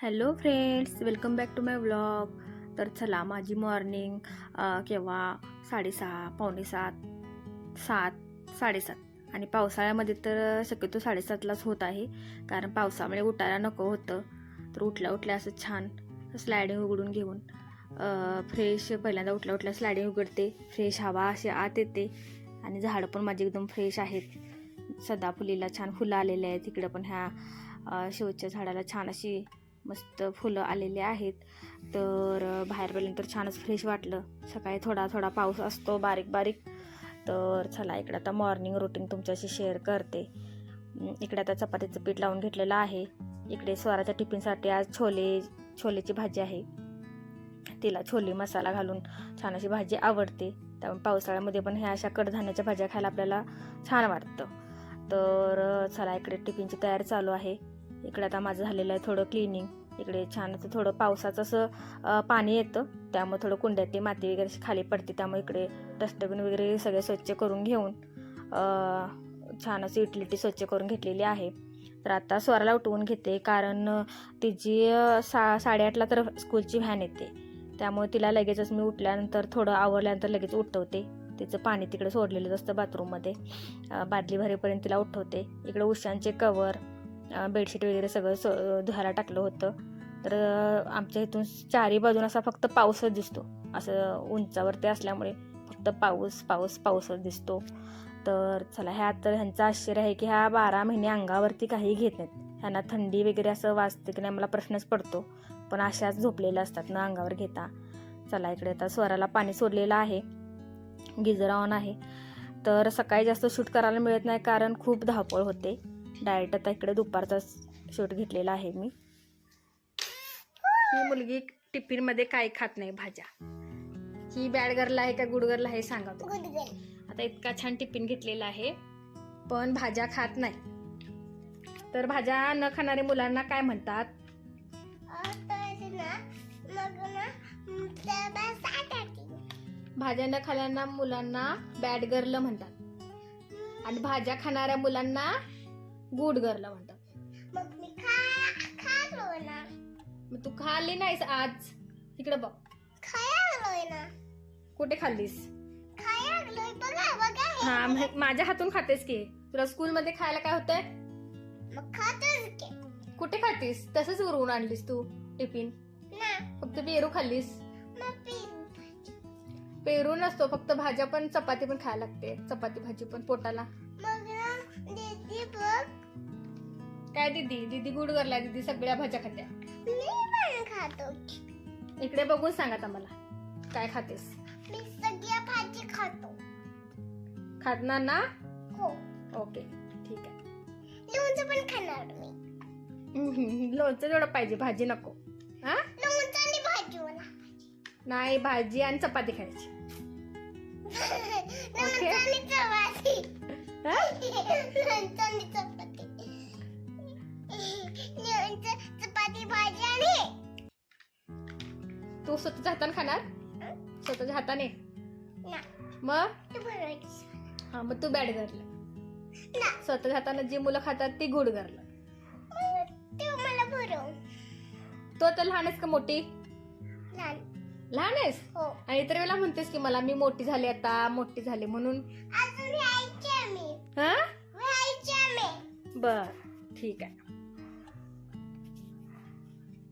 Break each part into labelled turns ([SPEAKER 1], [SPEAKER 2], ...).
[SPEAKER 1] Hello friends, welcome back to my vlog. तर चला, माझी मॉर्निंग केव्हा 6:30, पावणे 7, 7, 7:30 आणि पावसाळ्यामध्ये तर शक्यतो 7:30लाच होत आहे. कारण पावसामुळे उठायला नको होतं. तर उठल्या उठल्या असं छान स्लायडिंग उघडून घेऊन फ्रेश पहिल्यांदा उठल्या स्लायडिंग उघडते. फ्रेश हवा अशी आत येते आणि झाडं पण माझी एकदम फ्रेश आहेत. सदाफुलीला छान फुलं आलेले आहेत. इकडं पण ह्या शोच्या झाडाला छान अशी मस्त फुलं आलेले आहेत. तर बाहेर गेल्यानंतर छानच फ्रेश वाटलं. सकाळी थोडा थोडा पाऊस असतो, बारीक बारीक. तर चला, इकडे आता मॉर्निंग रुटीन तुमच्याशी शेअर करते. इकडे आता चपातीचं पीठ लावून घेतलेलं आहे. इकडे स्वराच्या टिफिनसाठी आज छोलेची भाजी आहे. तिला छोले मसाला घालून छान अशी भाजी आवडते. त्यामुळे पावसाळ्यामध्ये पण ह्या अशा कडधान्याच्या भाज्या खायला आपल्याला छान वाटतं. तर चला, इकडे टिफिनची तयारी चालू आहे. इकडे आता माझं झालेलं आहे थोडं क्लिनिंग. इकडे छान असं थोडं पावसाचं असं पाणी येतं, त्यामुळे थोडं कुंड्यात माती वगैरे खाली पडते. त्यामुळे इकडे डस्टबिन वगैरे सगळे स्वच्छ करून घेऊन छान अशी युटिलिटी स्वच्छ करून घेतलेली आहे. तर आता स्वराला उठवून घेते, कारण तिची 8:30ला तर स्कूलची व्हॅन येते. त्यामुळे तिला लगेचच मी उठल्यानंतर थोडं आवरल्यानंतर लगेच उठवते. तिचं पाणी तिकडे सोडलेलं असतं बाथरूममध्ये. बादली भरेपर्यंत तिला उठवते. इकडे उशांचे कवर, बेडशीट वगैरे सगळं धुवायला टाकलं होतं. तर आमच्या इथून चारी बाजून असा फक्त पाऊसच दिसतो. असं उंचावरती असल्यामुळे फक्त पाऊसच दिसतो. तर चला, ह्यांचं आश्चर्य आहे की ह्या 12 महिने अंगावरती काही घेत नाहीत. ह्यांना थंडी वगैरे असं वाजते की नाही मला प्रश्नच पडतो, पण अशाच झोपलेल्या असतात ना अंगावर घेता. चला, इकडे आता स्वराला पाणी सोडलेलं आहे. गिजर ऑन आहे. तर सकाळी जास्त शूट करायला मिळत नाही, कारण खूप धावपळ होते. डायरेक्ट आता इकडे दुपारचा शूट घेतलेला आहे मी. ही मुलगी टिफिनमध्ये काय खात नाही भाज्या. ही बॅड गर्ल आहे का गुड गर्ल आहे सांगा तो. आता इतका छान टिफिन घेतलेला आहे, पण भाज्या खात नाही. तर भाज्या न खाणाऱ्या मुलांना काय म्हणतात? भाज्या न खाणाऱ्या मुलांना बॅड गर्ल म्हणतात, आणि भाज्या खाणाऱ्या मुलांना गुड गर्ल म्हणतात. मग तू खाल्ली नाहीस आज? इकडे बघ, कुठे खाल्लीस? हा, माझ्या हातून खातेस की. तुला स्कूल मध्ये खायला काय होतंय? कुठे खातीस? तसंच उरवून आणलीस तू टिफिन. फक्त पेरू खाल्लीस. पेरू नसतो, फक्त भाज्या पण चपाती पण खायला लागते. चपाती भाजी पण पोटाला. काय दीदी गुड गर्ल आहे. दीदी सगळ्या भाज्या खात्या. इकडे बघून सांग आता मला, काय खातेस?
[SPEAKER 2] मी सगळ्या भाजी खातो.
[SPEAKER 1] खाणार ना?
[SPEAKER 2] हो.
[SPEAKER 1] ओके, ठीक आहे.
[SPEAKER 2] लोणचं पण खाणार मी.
[SPEAKER 1] लोणचं जेवढं पाहिजे, भाजी नको. हा,
[SPEAKER 2] लोणचं आणि भाजी मला.
[SPEAKER 1] नाही, भाजी आणि चपाती खायची.
[SPEAKER 2] लोणचं आणि चपाती. लोणचं आणि चपाती. लोणचं, चपाती, भाजी आणि
[SPEAKER 1] तू स्वतःच्या हाताने खाणार? स्वतःच्या हाताने? मग हा, मग तू बॅड गर्ल. स्वतःच्या हाताने जी मुलं खातात ती गुड गर्ल. तो तर लहान आहेस का मोठी? लहान आहेस. आणि इतर वेळेला म्हणतेस की मला मी मोठी झाली, आता मोठी झाली म्हणून. हा, बर, ठीक आहे.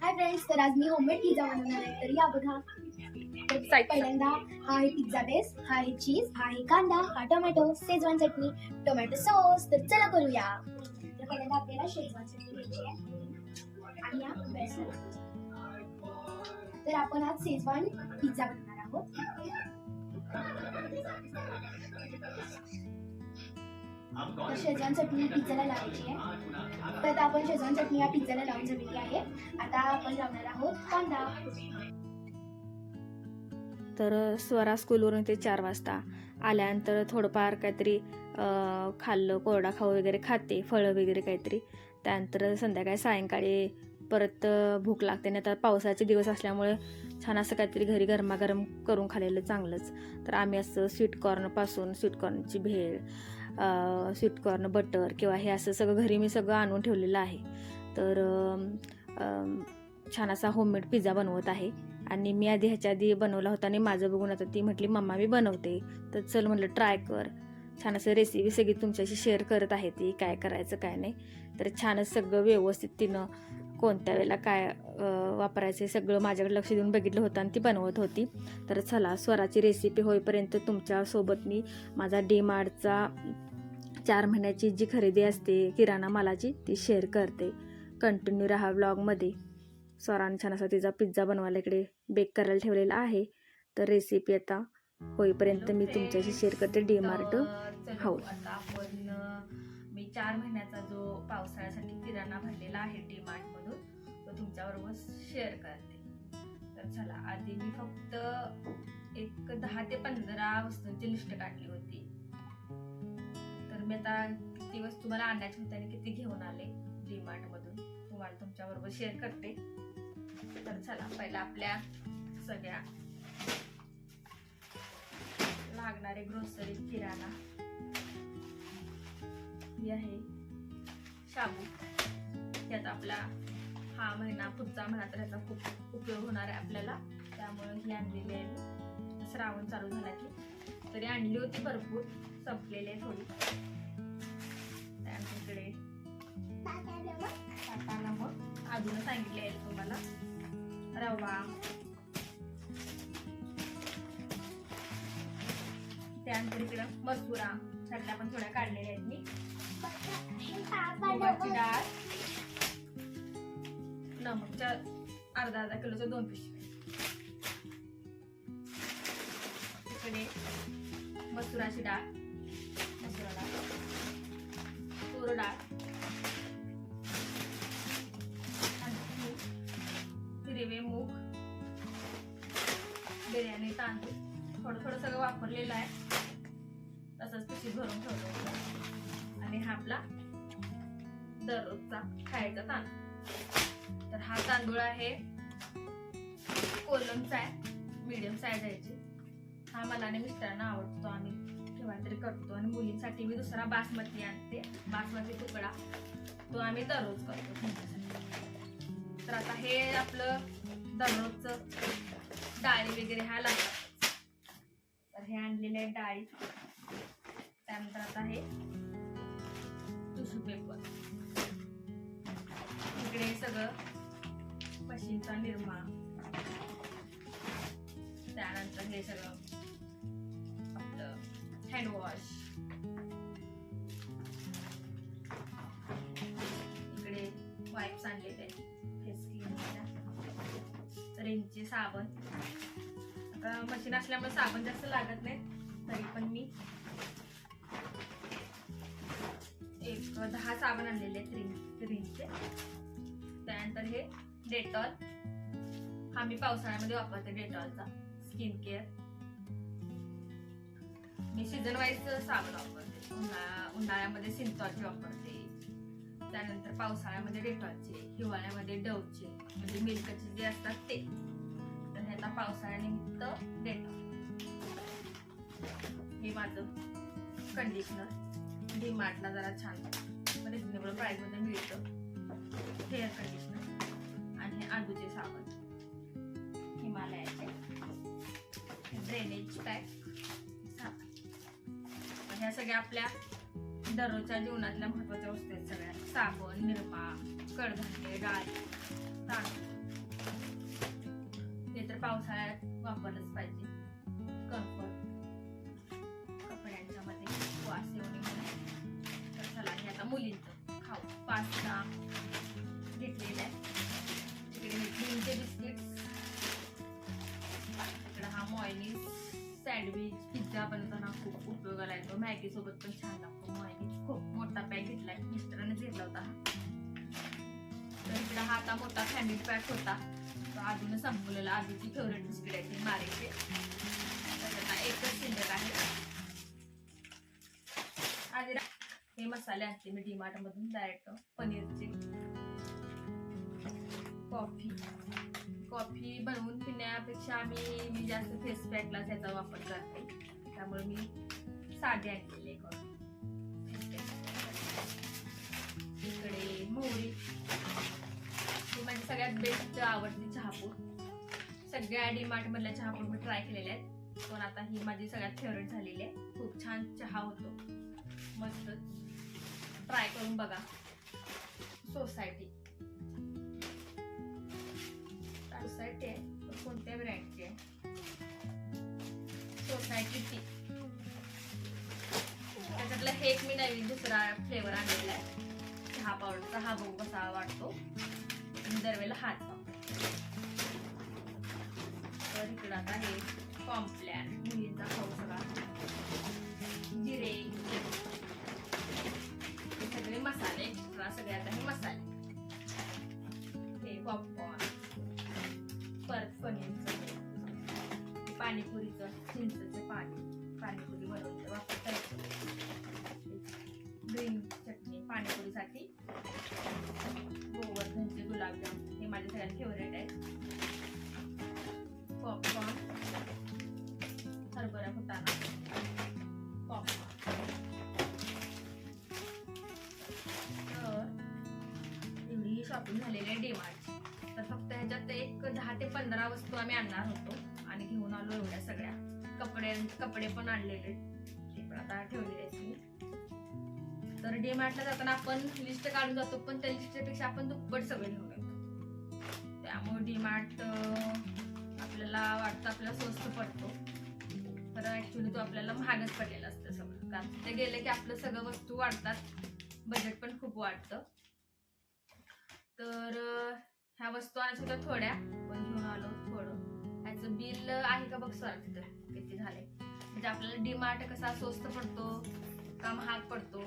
[SPEAKER 3] हाय फ्रेंड्स, तर आज मी होममेड पिझ्झा बनवणार आहे. तर या बघा. पहिल्यांदा हा आहे पिझ्झा बेस, हा आहे चीज, हा आहे कांदा, हा टोमॅटो, शेजवान चटणी, टोमॅटो सॉस. तर चला करूया. तर पहिल्यांदा आपल्याला शेजवान चटणी घ्यायची आहे आणि या बेसन. तर आपण आज शेजवान पिझ्झा बनवणार आहोत. तर शेजवान चटणी पिझ्झाला लावायची आहे. तर आपण शेजवान चटणी या पिझ्झाला लावून झालेली आहे. आता आपण लावणार आहोत कांदा.
[SPEAKER 1] तर स्वरा स्कूलवरून ते 4 वाजता आल्यानंतर थोडंफार काहीतरी खाल्लं, कोरडा खाऊ वगैरे खाते, फळं वगैरे काहीतरी. त्यानंतर संध्याकाळी सायंकाळी परत भूक लागते. नाही तर पावसाचे दिवस असल्यामुळे छान असं काहीतरी घरी गरमागरम करून खाल्लेलं चांगलंच. तर आम्ही असं स्वीटकॉर्नपासून स्वीटकॉर्नची भेळ, स्वीटकॉर्न बटर किंवा हे असं सगळं घरी मी सगळं आणून ठेवलेलं आहे. तर छान असा होममेड पिझ्झा बनवत आहे. आणि मी ह्याच्या आधी बनवला होता आणि माझं बघून आता ती म्हटली मम्मा मी बनवते, तर चल म्हटलं ट्राय कर. छान असं रेसिपी सगळी तुमच्याशी शेअर करत आहे ती, काय करायचं काय नाही. तर छानच सगळं व्यवस्थित तिनं कोणत्या वेळेला काय वापरायचं सगळं माझ्याकडे लक्ष देऊन बघितलं होतं आणि ती बनवत होती. तर चला स्वराची रेसिपी होईपर्यंत तुमच्यासोबत मी माझा DMartचा 4 महिन्याची जी खरेदी असते किराणा मालाची ती शेअर करते. कंटिन्यू राहा व्लॉगमध्ये. स्वराने छान असा तिचा पिझ्झा बनवायला इकडे बेक करायला ठेवलेला आहे. तर रेसिपी आता होईपर्यंत मी तुमच्याशी शेअर करते DMart हो. आता आपण मी 4 महिन्याचा जो पावसाळ्यासाठी किराणा भरलेला आहे DMart मधून तो तुमच्याबरोबर शेअर करते. तर चला, आधी मी फक्त एक 10 ते 15 वस्तूंची लिस्ट काढली होती. तर मी आता किती वस्तू मला आणायची होती आणि किती घेऊन आले DMart मधून तुम्हाला तुमच्याबरोबर शेअर करते. तर चला, पहिला आपल्या सगळ्या लागणारे ग्रोसरी किराणा ही आहे शाबू. त्यात आपला हा महिना पुढचा महिना तर याचा खूप उपयोग होणार आहे आपल्याला, त्यामुळे ही आणलेली आहे. श्रावण चालू झाला की तरी आणली होती भरपूर, संपलेली आहे थोडी. त्यानंतर टाटा नमक अजून सांगितले आहे तुम्हाला, रवा, त्यानंतर इकडे मसुरा, त्यातल्या पण थोड्या काढलेल्या आहेत मी. मुगाची डाळ, नमकच्या अर्धा किलोच्या 2 पिशव्या. इकडे मसुराची डाळ, मसुरा डाळ, तूर डाळ, हिरवे मूग, बिर्याणी तांदूळ, थोडं थोडं सगळं वापरलेलं आहे. तसंच पिशवी भरून ठेवलं. आणि हा आपला दररोजचा खायचा तांदूळ. तर हा तांदूळ आहे कोलमचा आहे, मीडियम साईज आहे. हा मला आणि मिस्टरांना आवडतो, आम्ही केव्हा तरी करतो. आणि मुलींसाठी मी दुसरा बासमती आणते, बासमती तुकडा, तो आम्ही दररोज करतो त्यांच्यासाठी. तर आता हे आपलं दररोजचं डाळी वगैरे हा लागतात. तर हे आणलेले आहे डाळी. त्यानंतर आता हे टिश्यू पेपर, इकडे सगळं मशीनचा निरमा, त्यानंतर हे सगळं आपलं हँडवॉश, इकडे वाईप्स आणलेले फेस क्लीनच्या, रेंजचे साबण. आता मशीन असल्यामुळे साबण जास्त लागत नाही, तरी पण मी एक 10 साबण आणलेले रिनचे. त्यानंतर हे डेटॉल, हा मी पावसाळ्यामध्ये वापरते डेटॉलचा स्किन केअर. मी सीझन वाईज साबण वापरते. उन्हाळ्यामध्ये सिंथॉलचे वापरते, त्यानंतर पावसाळ्यामध्ये डेटॉलचे, हिवाळ्यामध्ये डवचे म्हणजे मिल्कचे जे असतात ते. तर हे आता पावसाळ्यानिमित्त डेटॉल. हे माझं कंडिशनर DMartला जरा छान रिजनेबल प्राइस मध्ये मिळतं, हेअर कंडिशनर. आणि हे आजूचे साबण हिमालयाचे, ड्रेनेज पॅक साबण. ह्या सगळ्या आपल्या दररोजच्या जीवनातल्या महत्वाच्या वस्तू आहेत सगळ्या. साबण, निरमा, कडधान्य, डाळी, तांदूळ. हे तर पावसाळ्यात वापरलंच पाहिजे. कम्फर्ट कपड्यांच्या मध्ये वास येऊ नये म्हणून. तर चला, हे आता मुलींचं खाऊ पास्ता घेतलेला आहे. इकडे क्रीमचे बिस्किट्स, इकडे हा मॉयनीज, सँडविच, पिझ्झा बनवताना खूप उपयोगाला येतो. मॅगी सोबत पण छान लागतो मॉयनीज. खूप मोठा पॅक घेतलाय, मिस्टरांनीच घेतला होता हा. तर इकडे हा आता मोठा फॅमिली पॅक होता, तो अजूनच संपलेला. आधीची फेवरेट बिस्किट आहे ती मारेचे, त्याच्यात एकच शिल्लक आहे. आधी हे मसाले आणते मी DMart मधून डायरेक्ट. पनीरचे, कॉफी बनवून पिण्यापेक्षा मी जास्त फेस पॅकला त्याचा वापर करते, त्यामुळे मी साधे आणलेले कॉफी. इकडे मोहरी, ही माझी सगळ्यात बेस्ट आवडती चहापूड. सगळ्या डीमार्ट मधल्या चहापूड मी ट्राय केलेल्या आहेत, पण आता ही माझी सगळ्यात फेवरेट झालेली आहे. खूप छान चहा होतो, मस्त. ट्राय करून बघा. सोसायटी आहे, कोणत्या ब्रँडची आहे? Society T. त्याच्यातला हे एक मी नवीन दुसरा फ्लेवर आणलेला आहे चहा पावडरचा. हा बघू कसा वाटतो. आणि दरवेळेला हाच वापरतो. तर इकडं आता हे कॉम्प्लॅन मुलींचा खाऊ सगळा, जिरे, हे सगळे मसाले एक्स्ट्रा, सगळे आता हे मसाले, हे पॉपकॉर्न, परत पनीरचं, पाणीपुरीचं चिंचचं पाणीपुरी बनवते वापरता येतं. ग्रीन चटणी पाणीपुरीसाठी, गोवर्धनचे गुलाबजाम हे माझे सगळ्यात फेवरेट आहेत. पॉपकॉर्न, हरभरा फुटाणा पॉपकॉर्न. तर एवढी शॉपिंग झालेली आहे डीमार्टची. तर फक्त ह्याच्यात एक 10 ते 15 वस्तू आम्ही आणणार होतो आणि घेऊन आलो एवढ्या सगळ्या. कपडे पण आणलेले, ते पण आता ठेवलेले आहेत मी. तर डीमार्टला जाताना आपण लिस्ट काढून जातो, पण त्या लिस्टपेक्षा आपण दुप्पट सगळे घेऊन येतो. त्यामुळे डीमार्ट आपल्याला वाटतं आपल्याला स्वस्त पडतो, तर ऍक्च्युली तो आपल्याला महागच पडलेला असतं सगळं. कारण तिथे गेले की आपलं सगळं वस्तू वाढतात, बजेट पण खूप वाढतं. तर ह्या वस्तू आणायच्या होत्या थोड्या, पण घेऊन आलो थोडं. ह्याचं बिल आहे का बघ सर तिथं किती झाले. म्हणजे आपल्याला डीमार्ट कसा स्वस्त पडतो का महाग पडतो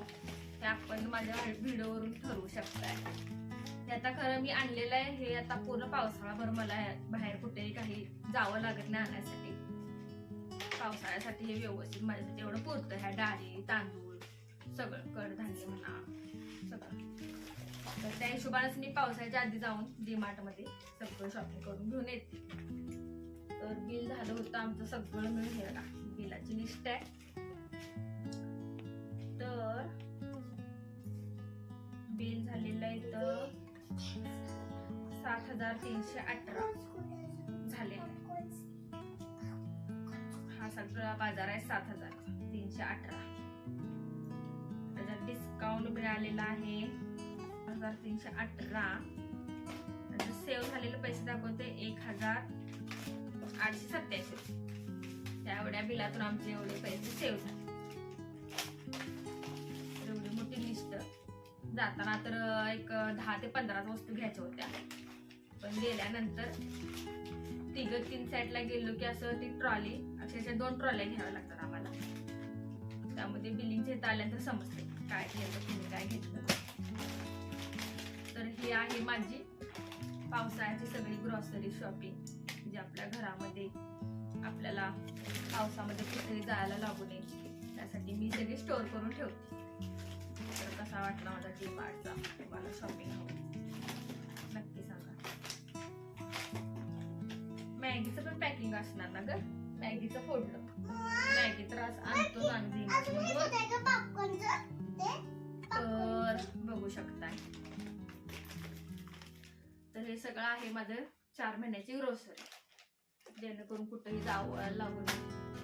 [SPEAKER 1] हे आपण माझ्या व्हिडिओवरून ठरवू शकताय. हे आता खरं मी आणलेलं आहे, हे आता पूर्ण पावसाळाभर मला बाहेर कुठेही काही जावं लागत नाही आणण्यासाठी. पावसाळ्यासाठी हे व्यवस्थित माझ्यासाठी एवढं पुरतं. ह्या डाळी, तांदूळ, सगळं कडधान्य म्हणा सगळं. तर त्या हिशोबानेच मी पावसाळ्याच्या आधी जाऊन डीमार्ट मध्ये सगळं शॉपिंग करून घेऊन येते. तर बिल झालं होतं आमचं सगळं मिळून. हे बघा बिलाची लिस्ट आहे. तर बिल झालेलं आहे तर 7,318 झालेलं आहे. हा सगळा बाजार आहे 7,318. त्याच्यात डिस्काउंट मिळालेला आहे 1,318. सेव्ह झालेले पैसे दाखवते 1,887. त्या एवढ्या बिलातून आमचे एवढे पैसे सेव्ह झाले. एवढी मोठी लिस्ट. जाताना तर एक 10 ते 15 वस्तू घ्यायच्या होत्या, पण गेल्यानंतर 3 साईडला गेलो की असं ती ट्रॉली, अक्षरशः 2 ट्रॉल्या घ्याव्या लागतात आम्हाला. त्यामध्ये बिलिंगच्या इथं आल्यानंतर समजते काय घेतलं तुम्ही काय घेतलं. तर ही आहे माझी पावसाळ्याची सगळी ग्रॉसरी शॉपिंग, जी आपल्या घरामध्ये आपल्याला पावसामध्ये कुठेही जायला लागू नये त्यासाठी मी सगळी स्टोअर करून ठेवते. तर कसा वाटला माझा डीमार्टचा तुम्हाला शॉपिंग नक्की सांगा. मॅगीचं पण पॅकिंग असणार ना ग? मॅगीचं फोडलं. मॅगी तर आणतो आम्ही. तर बघू शकताय. तर हे सगळं आहे माझं 4 महिन्याची ग्रोसरी, जेणेकरून कुठेही जावं लागून.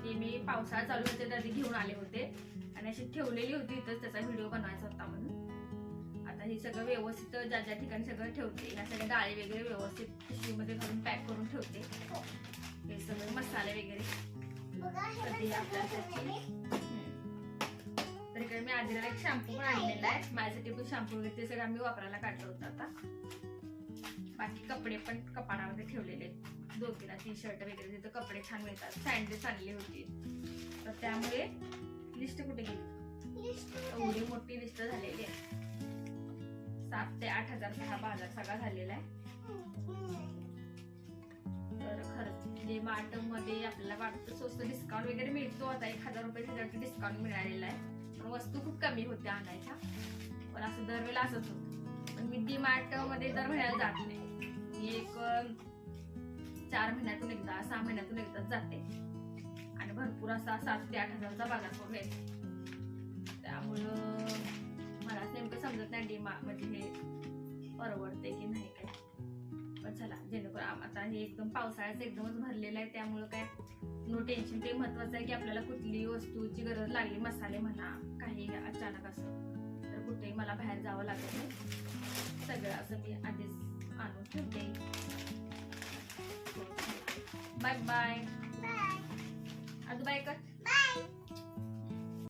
[SPEAKER 1] हे मी पावसाळा चालू होते त्याआधी घेऊन आले होते आणि अशी ठेवलेली होती इथं, त्याचा व्हिडिओ बनवायचा होता म्हणून. आता हे सगळं व्यवस्थित ज्या ज्या ठिकाणी सगळं ठेवते. ह्या सगळ्या डाळी वगैरे व्यवस्थित पिशवीमध्ये भरून पॅक करून ठेवते. हे सगळे मसाले वगैरे कधी आपल्यासाठी. तर इकडे मी आधी एक शॅम्पू पण आणलेला आहे माझ्यासाठी. पण शॅम्पू वगैरे ते सगळं आम्ही वापरायला काढलं होतं आता. बाकी कपडे पण कपाडामध्ये ठेवलेले, 2-3 टी-शर्ट वगैरे तिथं कपडे छान मिळतात. सँडल्स आणली होती, तर त्यामुळे लिस्ट कुठे गेली, एवढी मोठी लिस्ट झालेली आहे. 7 ते 8,000 हा बाजार सगळा झालेला आहे. तर खरंच जे मार्ट मध्ये आपल्याला वाटतं स्वस्त डिस्काउंट वगैरे मिळतो. आता 1,000 रुपये डिस्काउंट मिळालेला आहे, पण वस्तू खूप कमी होत्या आणायच्या. पण असं दरवेळेला असंच होतं. पण मी डीमार्ट मध्ये दर महिन्याला जात नाही. मी एक 4 महिन्यातून एकदा, 6 महिन्यातून एकदाच जाते आणि भरपूर असा 7 ते 8,000चा बाजार करून येते. त्यामुळं मला नेमकं समजत नाही डीमार्ट म्हणजे हे परवडते की नाही काय. चला जेणेकरून आता हे एकदम पावसाळ्याचं एकदमच भरलेलं आहे, त्यामुळं काय नो टेन्शन. ते महत्वाचं आहे की आपल्याला कुठलीही वस्तूची गरज लागली, मसाले म्हणा काही अचानक असं, तर कुठेही मला बाहेर जावं लागत नाही. सगळं असं मी आधीच आणून ठेवते. Bye bye.